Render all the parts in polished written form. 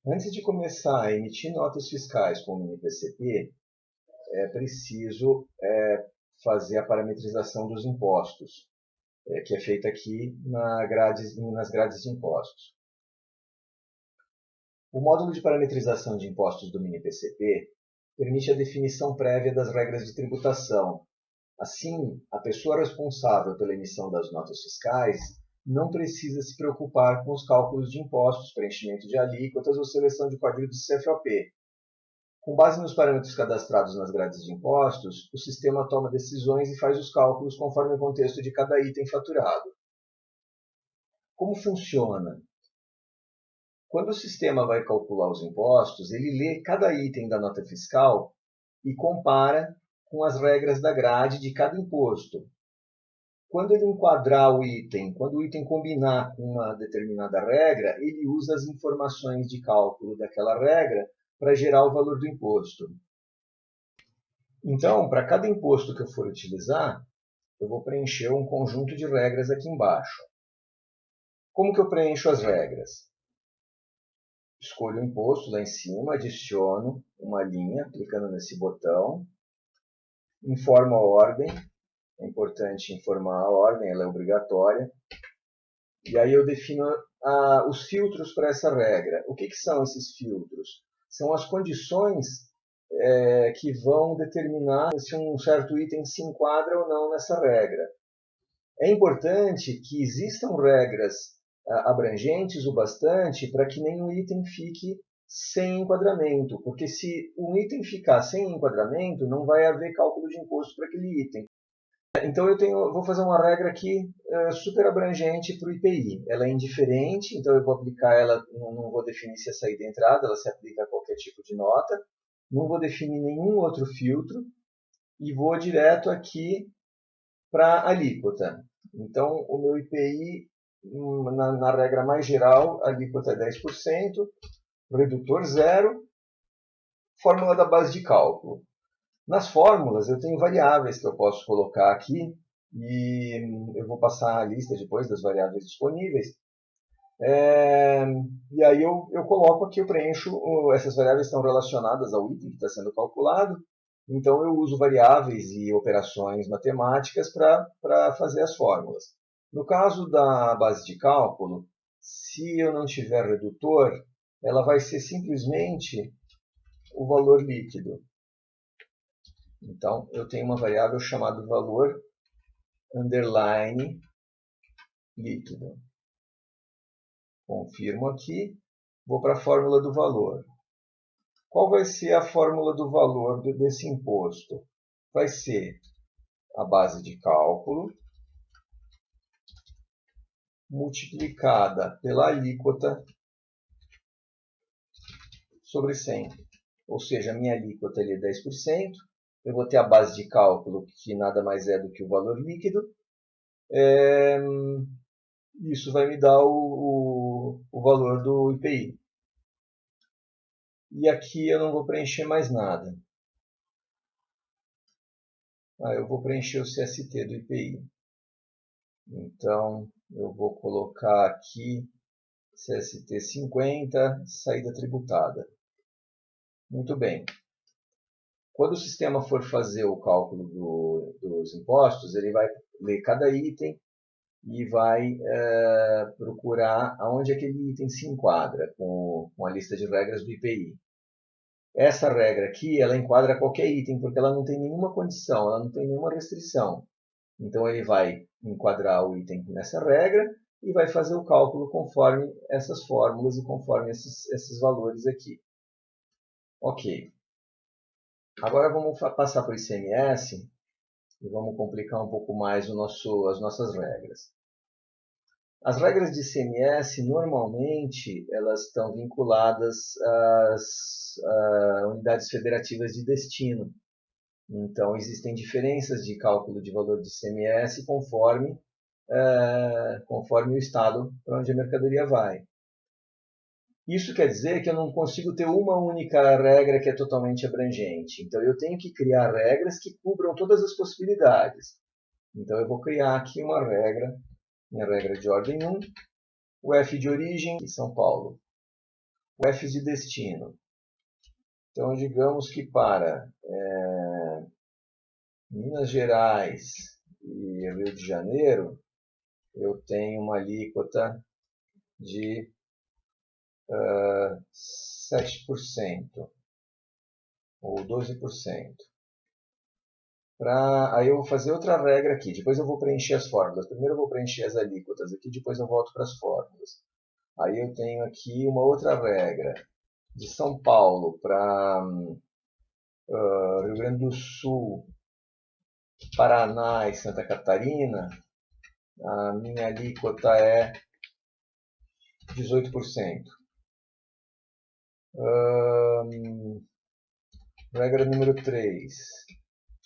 Antes de começar a emitir notas fiscais com o mini-PCP, é preciso fazer a parametrização dos impostos, que é feita aqui nas grades de impostos. O módulo de parametrização de impostos do mini-PCP permite a definição prévia das regras de tributação. Assim, a pessoa responsável pela emissão das notas fiscais não precisa se preocupar com os cálculos de impostos, preenchimento de alíquotas ou seleção de código de CFOP. Com base nos parâmetros cadastrados nas grades de impostos, o sistema toma decisões e faz os cálculos conforme o contexto de cada item faturado. Como funciona? Quando o sistema vai calcular os impostos, ele lê cada item da nota fiscal e compara com as regras da grade de cada imposto. Quando ele enquadrar o item, quando o item combinar com uma determinada regra, ele usa as informações de cálculo daquela regra para gerar o valor do imposto. Então, para cada imposto que eu for utilizar, eu vou preencher um conjunto de regras aqui embaixo. Como que eu preencho as regras? Escolho o imposto lá em cima, adiciono uma linha, clicando nesse botão, informo a ordem. É importante informar a ordem, ela é obrigatória. E aí eu defino os filtros para essa regra. O que são esses filtros? São as condições que vão determinar se um certo item se enquadra ou não nessa regra. É importante que existam regras abrangentes o bastante para que nenhum item fique sem enquadramento, porque se um item ficar sem enquadramento, não vai haver cálculo de imposto para aquele item. Então vou fazer uma regra aqui super abrangente para o IPI. Ela é indiferente, então eu vou aplicar ela, não vou definir se é saída e entrada, ela se aplica a qualquer tipo de nota. Não vou definir nenhum outro filtro e vou direto aqui para a alíquota. Então o meu IPI, na regra mais geral, a alíquota é 10%, redutor zero, fórmula da base de cálculo. Nas fórmulas, eu tenho variáveis que eu posso colocar aqui, e eu vou passar a lista depois das variáveis disponíveis. E aí eu coloco aqui, eu preencho, essas variáveis estão relacionadas ao item que está sendo calculado, então eu uso variáveis e operações matemáticas para fazer as fórmulas. No caso da base de cálculo, se eu não tiver redutor, ela vai ser simplesmente o valor líquido. Então, eu tenho uma variável chamada valor underline líquido. Confirmo aqui, vou para a fórmula do valor. Qual vai ser a fórmula do valor desse imposto? Vai ser a base de cálculo multiplicada pela alíquota sobre 100. Ou seja, a minha alíquota é 10%. Eu vou ter a base de cálculo, que nada mais é do que o valor líquido. Isso vai me dar o valor do IPI. E aqui eu não vou preencher mais nada. Eu vou preencher o CST do IPI. Então, eu vou colocar aqui CST 50, saída tributada. Muito bem. Quando o sistema for fazer o cálculo dos impostos, ele vai ler cada item e vai procurar aonde aquele item se enquadra com a lista de regras do IPI. Essa regra aqui, ela enquadra qualquer item, porque ela não tem nenhuma condição, ela não tem nenhuma restrição. Então ele vai enquadrar o item nessa regra e vai fazer o cálculo conforme essas fórmulas e conforme esses valores aqui. Ok. Agora vamos passar para o ICMS e vamos complicar um pouco mais as nossas regras. As regras de ICMS, normalmente, elas estão vinculadas às unidades federativas de destino. Então, existem diferenças de cálculo de valor de ICMS conforme o estado para onde a mercadoria vai. Isso quer dizer que eu não consigo ter uma única regra que é totalmente abrangente. Então, eu tenho que criar regras que cubram todas as possibilidades. Então, eu vou criar aqui uma regra, minha regra de ordem 1, o F de origem, São Paulo. o F de destino. Então, digamos que para Minas Gerais e Rio de Janeiro, eu tenho uma alíquota de 7% ou 12%. Aí eu vou fazer outra regra aqui, depois eu vou preencher as fórmulas. Primeiro eu vou preencher as alíquotas aqui, depois eu volto para as fórmulas. Aí eu tenho aqui uma outra regra. De São Paulo para Rio Grande do Sul, Paraná e Santa Catarina, a minha alíquota é 18%. Regra número 3.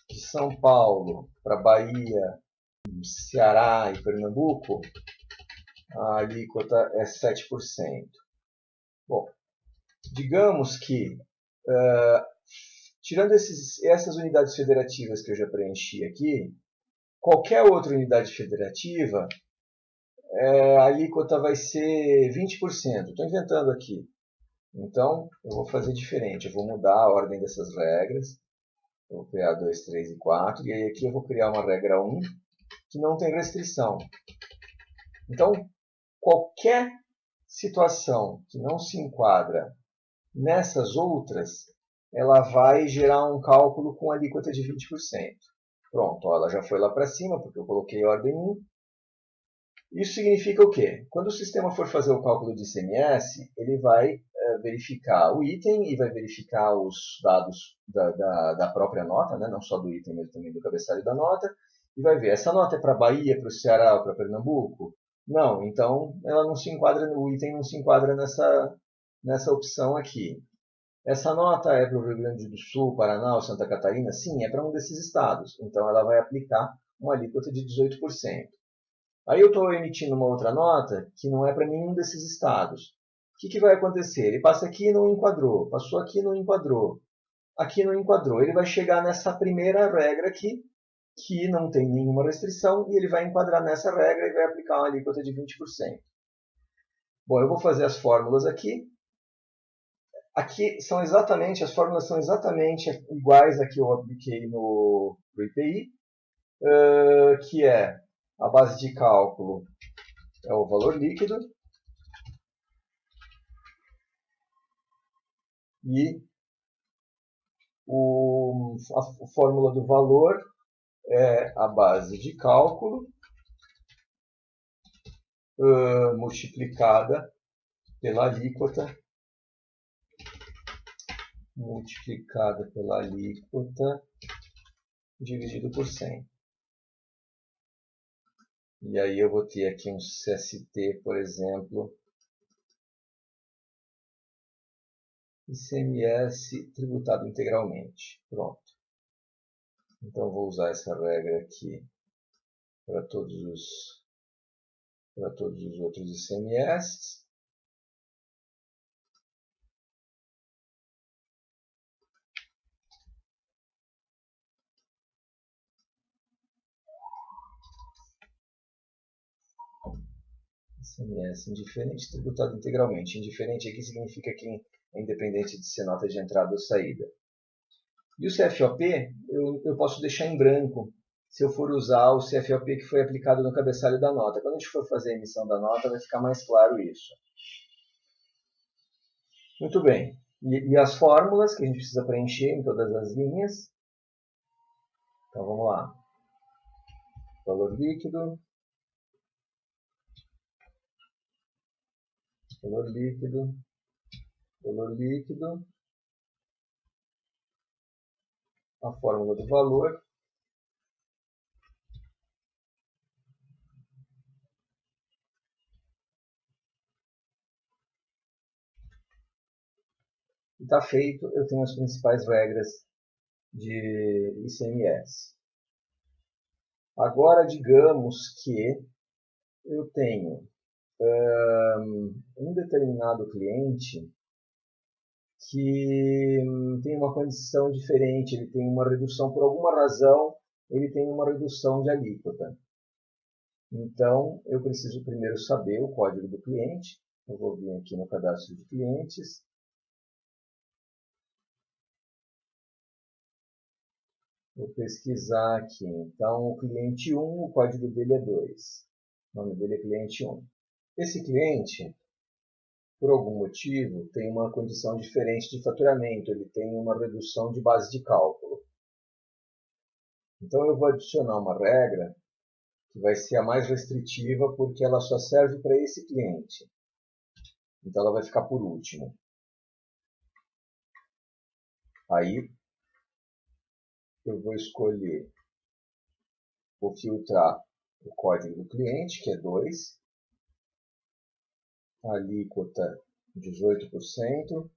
De São Paulo para Bahia, Ceará e Pernambuco, a alíquota é 7%. Bom, digamos que, tirando essas unidades federativas que eu já preenchi aqui, qualquer outra unidade federativa, a alíquota vai ser 20%. Estou inventando aqui. Então, eu vou fazer diferente. Eu vou mudar a ordem dessas regras. Eu vou criar 2, 3 e 4. E aí aqui eu vou criar uma regra 1, que não tem restrição. Então, qualquer situação que não se enquadra nessas outras, ela vai gerar um cálculo com alíquota de 20%. Pronto, ó, ela já foi lá para cima, porque eu coloquei ordem 1. Isso significa o quê? Quando o sistema for fazer o cálculo de ICMS, ele vai verificar o item e vai verificar os dados da própria nota, né? Não só do item, mas também do cabeçalho da nota, e vai ver, essa nota é para Bahia, para o Ceará ou para Pernambuco? Não, então ela não se enquadra, o item não se enquadra nessa opção aqui. Essa nota é para o Rio Grande do Sul, Paraná ou Santa Catarina? Sim, é para um desses estados. Então ela vai aplicar uma alíquota de 18%. Aí eu estou emitindo uma outra nota que não é para nenhum desses estados. O que vai acontecer? Ele passa aqui e não enquadrou, passou aqui e não enquadrou, aqui não enquadrou. Ele vai chegar nessa primeira regra aqui, que não tem nenhuma restrição, e ele vai enquadrar nessa regra e vai aplicar uma alíquota de 20%. Bom, eu vou fazer as fórmulas aqui. Aqui são exatamente, as fórmulas são exatamente iguais a que eu apliquei no IPI, que é a base de cálculo é o valor líquido e a fórmula do valor é a base de cálculo multiplicada pela alíquota dividido por 100. E aí eu vou ter aqui um CST, por exemplo, ICMS tributado integralmente. Pronto. Então vou usar essa regra aqui para todos os outros ICMS. ICMS indiferente tributado integralmente. Indiferente aqui significa que é independente de ser nota de entrada ou saída. E o CFOP eu posso deixar em branco se eu for usar o CFOP que foi aplicado no cabeçalho da nota. Quando a gente for fazer a emissão da nota, vai ficar mais claro isso. Muito bem. E as fórmulas que a gente precisa preencher em todas as linhas. Então vamos lá. Valor líquido. Valor líquido. Valor líquido. A fórmula do valor. E está feito, eu tenho as principais regras de ICMS. Agora, digamos que eu tenho um determinado cliente que tem uma condição diferente, ele tem uma redução, por alguma razão, ele tem uma redução de alíquota. Então, eu preciso primeiro saber o código do cliente, Eu vou vir aqui no cadastro de clientes. Vou pesquisar aqui. Então, o cliente 1, o código dele é 2. O nome dele é cliente 1. Esse cliente, por algum motivo, tem uma condição diferente de faturamento. Ele tem uma redução de base de cálculo. Então, eu vou adicionar uma regra que vai ser a mais restritiva porque ela só serve para esse cliente. Então, ela vai ficar por último. Aí, eu vou escolher, vou filtrar o código do cliente, que é 2, a alíquota 18%,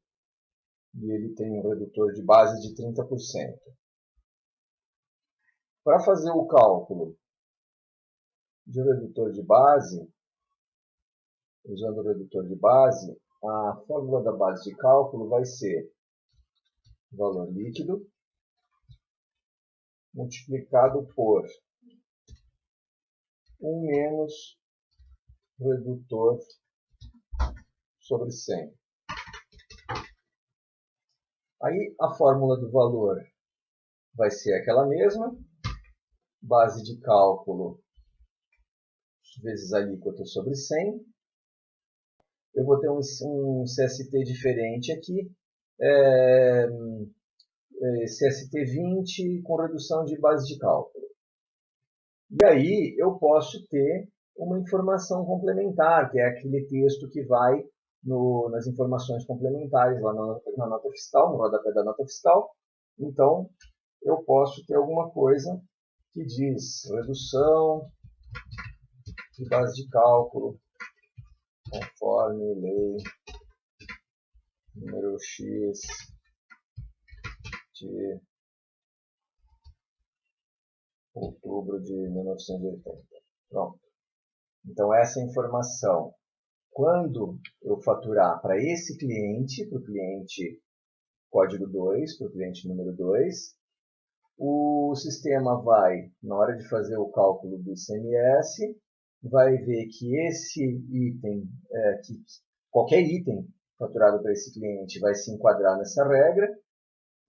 e ele tem um redutor de base de 30%. Para fazer o cálculo de redutor de base, usando o redutor de base, a fórmula da base de cálculo vai ser valor líquido multiplicado por 1 menos redutor sobre 100. Aí a fórmula do valor vai ser aquela mesma, base de cálculo vezes a alíquota sobre 100. Eu vou ter um CST diferente aqui, CST 20 com redução de base de cálculo. E aí eu posso ter uma informação complementar, que é aquele texto que vai nas informações complementares, lá na nota fiscal, no rodapé da nota fiscal. Então, eu posso ter alguma coisa que diz redução de base de cálculo conforme lei número X de outubro de 1980. Pronto. Então, essa informação, quando eu faturar para esse cliente, para o cliente código 2, para o cliente número 2, o sistema vai, na hora de fazer o cálculo do ICMS, vai ver que esse item, qualquer item faturado para esse cliente vai se enquadrar nessa regra,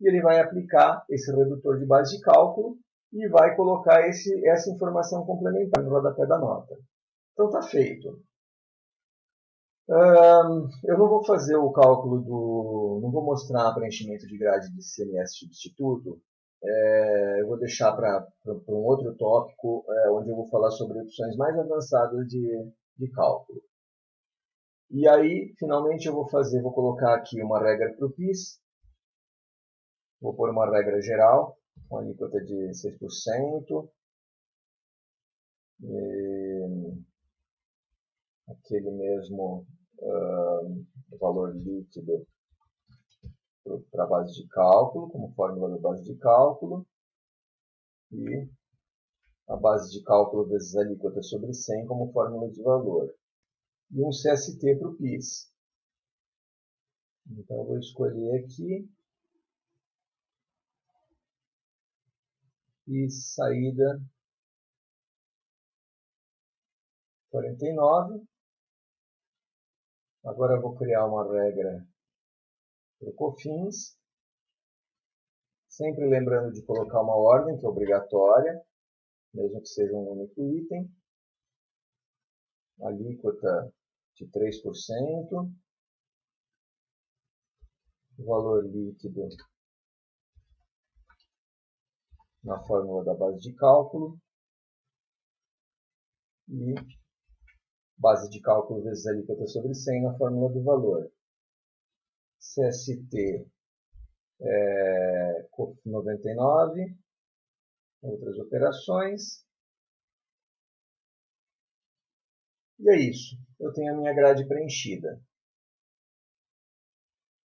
e ele vai aplicar esse redutor de base de cálculo e vai colocar essa informação complementar no rodapé da nota. Então está feito. Eu não vou fazer o cálculo não vou mostrar preenchimento de grade de ICMS substituto. Eu vou deixar para um outro tópico, onde eu vou falar sobre opções mais avançadas de cálculo. E aí, finalmente, eu vou colocar aqui uma regra para o PIS. Vou pôr uma regra geral, com alíquota de 6%. Aquele mesmo valor líquido para a base de cálculo, como fórmula da base de cálculo, e a base de cálculo vezes a alíquota sobre 100 como fórmula de valor, e um CST para o PIS. Então, eu vou escolher aqui, PIS saída 49. Agora eu vou criar uma regra para o COFINS, sempre lembrando de colocar uma ordem, que é obrigatória, mesmo que seja um único item, alíquota de 3%, valor líquido na fórmula da base de cálculo, e base de cálculo vezes alíquota sobre 100 na fórmula do valor. CST 99, outras operações. E é isso. Eu tenho a minha grade preenchida.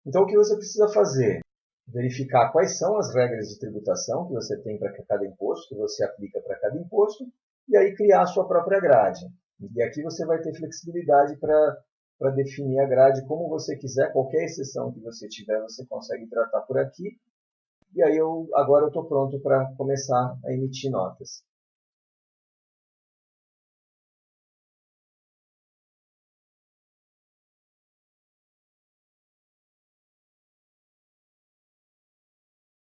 Então, o que você precisa fazer? Verificar quais são as regras de tributação que você tem para cada imposto, que você aplica para cada imposto, e aí criar a sua própria grade. E aqui você vai ter flexibilidade para definir a grade como você quiser. Qualquer exceção que você tiver, você consegue tratar por aqui. E aí agora eu estou pronto para começar a emitir notas.